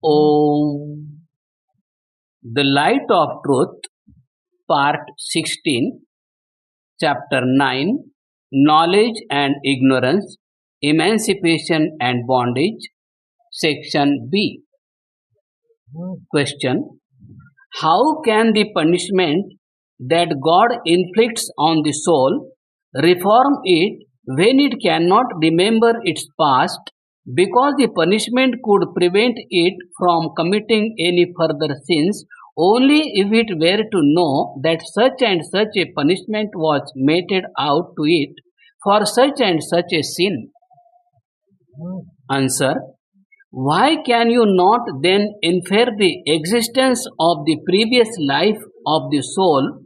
Om. The Light of Truth, Part 16, Chapter-09, Knowledge and Ignorance, Emancipation and Bondage, Section B. Question. How can the punishment that God inflicts on the soul reform it when it cannot remember its past, because the punishment could prevent it from committing any further sins only if it were to know that such and such a punishment was meted out to it for such and such a sin? Answer. Why can you not then infer the existence of the previous life of the soul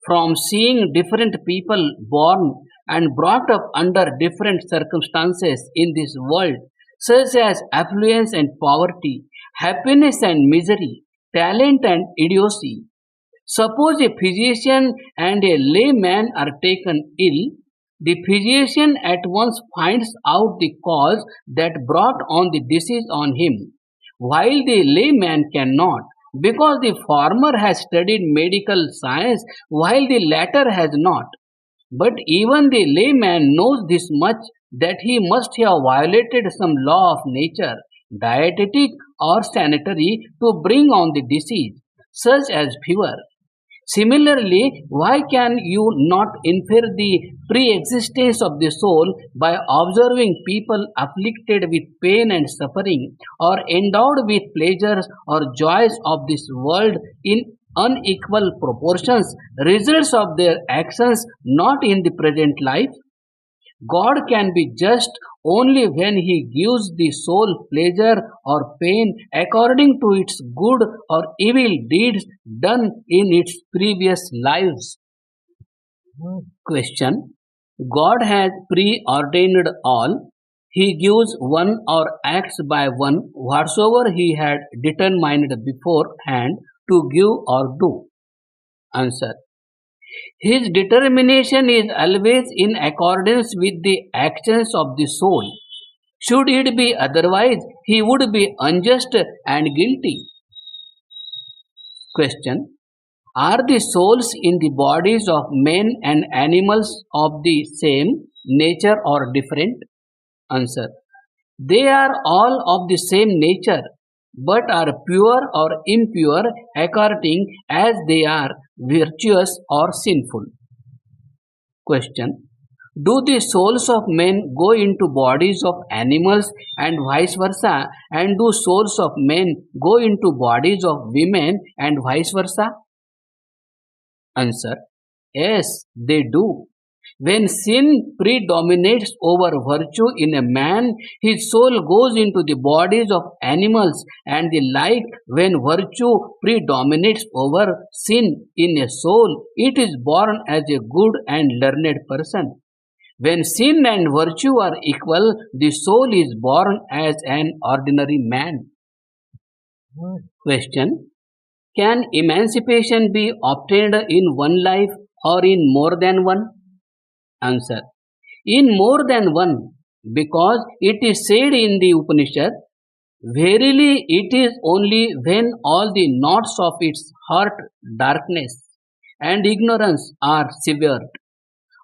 from seeing different people born and brought up under different circumstances in this world, such as affluence and poverty, happiness and misery, talent and idiocy? Suppose a physician and a layman are taken ill. The physician at once finds out the cause that brought on the disease on him, while the layman cannot, because the former has studied medical science while the latter has not. But even the layman knows this much, that he must have violated some law of nature, dietetic or sanitary, to bring on the disease, such as fever. Similarly, why can you not infer the pre-existence of the soul by observing people afflicted with pain and suffering, or endowed with pleasures or joys of this world in unequal proportions, results of their actions not in the present life? God can be just only when He gives the soul pleasure or pain according to its good or evil deeds done in its previous lives. Question. God has preordained all. He gives one or acts by one whatsoever He had determined beforehand to give or do. Answer. His determination is always in accordance with the actions of the soul. Should it be otherwise, he would be unjust and guilty. Question. Are the souls in the bodies of men and animals of the same nature or different? Answer. They are all of the same nature, but are pure or impure according as they are virtuous or sinful. Question. Do the souls of men go into bodies of animals and vice versa, and do souls of men go into bodies of women and vice versa? Answer. Yes, they do. When sin predominates over virtue in a man, his soul goes into the bodies of animals, and the like, when virtue predominates over sin in a soul, it is born as a good and learned person. When sin and virtue are equal, the soul is born as an ordinary man. Question. Can emancipation be obtained in one life or in more than one? Answer. In more than one, because it is said in the Upanishad, verily it is only when all the knots of its heart darkness and ignorance are severed,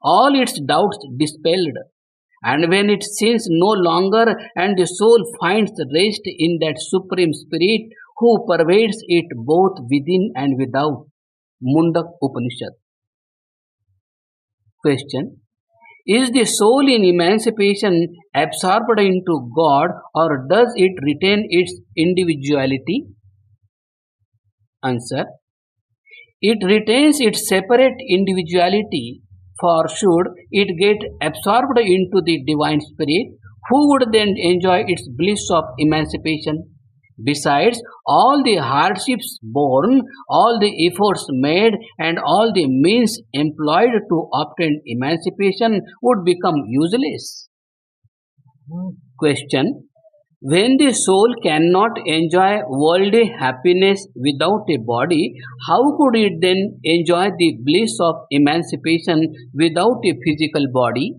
all its doubts dispelled, and when it sins no longer and the soul finds rest in that Supreme Spirit who pervades it both within and without. Mundak Upanishad. Question. Is the soul in emancipation absorbed into God, or does it retain its individuality? Answer. It retains its separate individuality, for should it get absorbed into the Divine Spirit, who would then enjoy its bliss of emancipation? Besides, all the hardships borne, all the efforts made, and all the means employed to obtain emancipation would become useless. Question. When the soul cannot enjoy worldly happiness without a body, how could it then enjoy the bliss of emancipation without a physical body?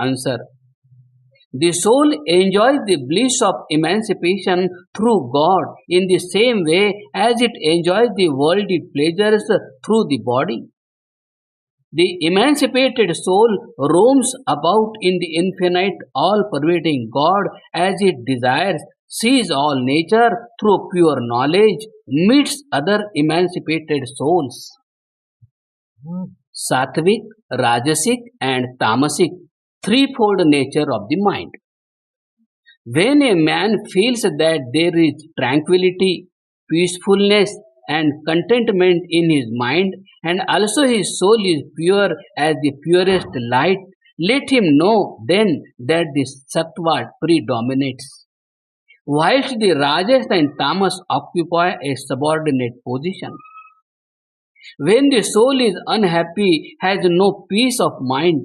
Answer. The soul enjoys the bliss of emancipation through God in the same way as it enjoys the worldly pleasures through the body. The emancipated soul roams about in the infinite, all pervading God as it desires, sees all nature through pure knowledge, meets other emancipated souls. Sattvic, Rajasic, and Tamasic, threefold nature of the mind. When a man feels that there is tranquility, peacefulness, and contentment in his mind, and also his soul is pure as the purest light, let him know then that the sattva predominates, whilst the rajas and tamas occupy a subordinate position. When the soul is unhappy, has no peace of mind,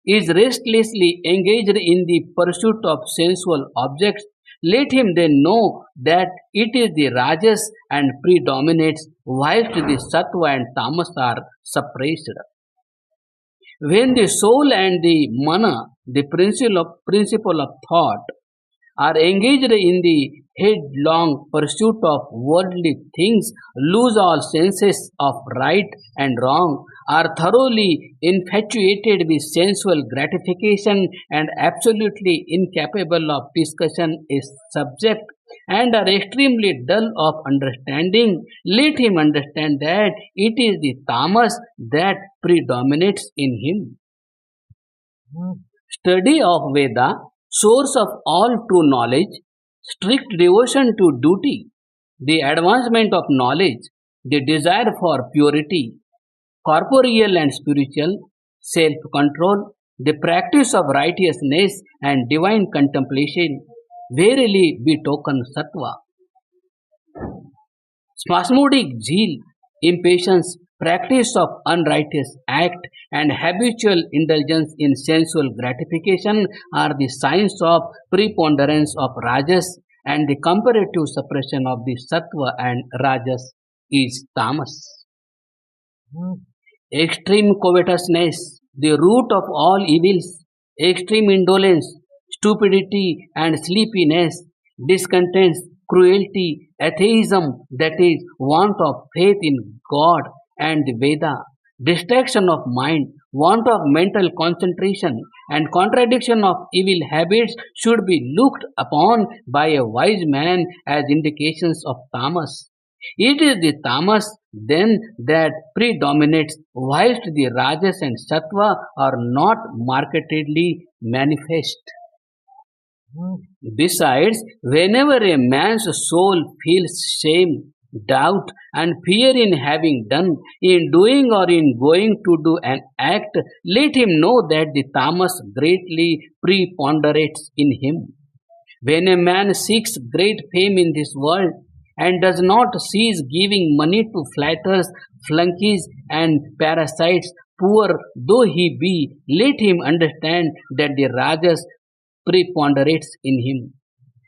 is restlessly engaged in the pursuit of sensual objects, let him then know that it is the rajas and predominates, whilst the sattva and tamas are suppressed. When the soul and the mana, the principle of thought, are engaged in the headlong pursuit of worldly things, lose all senses of right and wrong, are thoroughly infatuated with sensual gratification and absolutely incapable of discussion is subject, and are extremely dull of understanding, let him understand that it is the tamas that predominates in him. Study of Veda, source of all true knowledge, strict devotion to duty, the advancement of knowledge, the desire for purity, corporeal and spiritual, self control, the practice of righteousness and divine contemplation, verily betoken sattva. Spasmodic zeal, impatience, practice of unrighteous act, and habitual indulgence in sensual gratification are the signs of preponderance of rajas, and the comparative suppression of the sattva and rajas is tamas. Extreme covetousness, the root of all evils, extreme indolence, stupidity and sleepiness, discontents, cruelty, atheism, that is, want of faith in God and the Veda, distraction of mind, want of mental concentration, and contradiction of evil habits should be looked upon by a wise man as indications of tamas. It is the tamas then that predominates, whilst the rajas and sattva are not markedly manifest. Besides, whenever a man's soul feels shame, doubt, and fear in having done, in doing, or in going to do an act, let him know that the tamas greatly preponderates in him. When a man seeks great fame in this world, and does not cease giving money to flatters, flunkies, and parasites, poor though he be, let him understand that the rajas preponderates in him.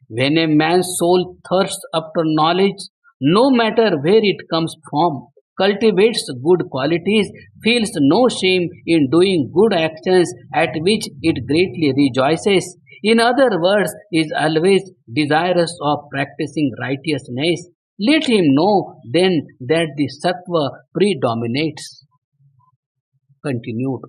When a man's soul thirsts after knowledge, no matter where it comes from, cultivates good qualities, feels no shame in doing good actions at which it greatly rejoices, in other words, is always desirous of practicing righteousness, let him know then that the sattva predominates. Continued.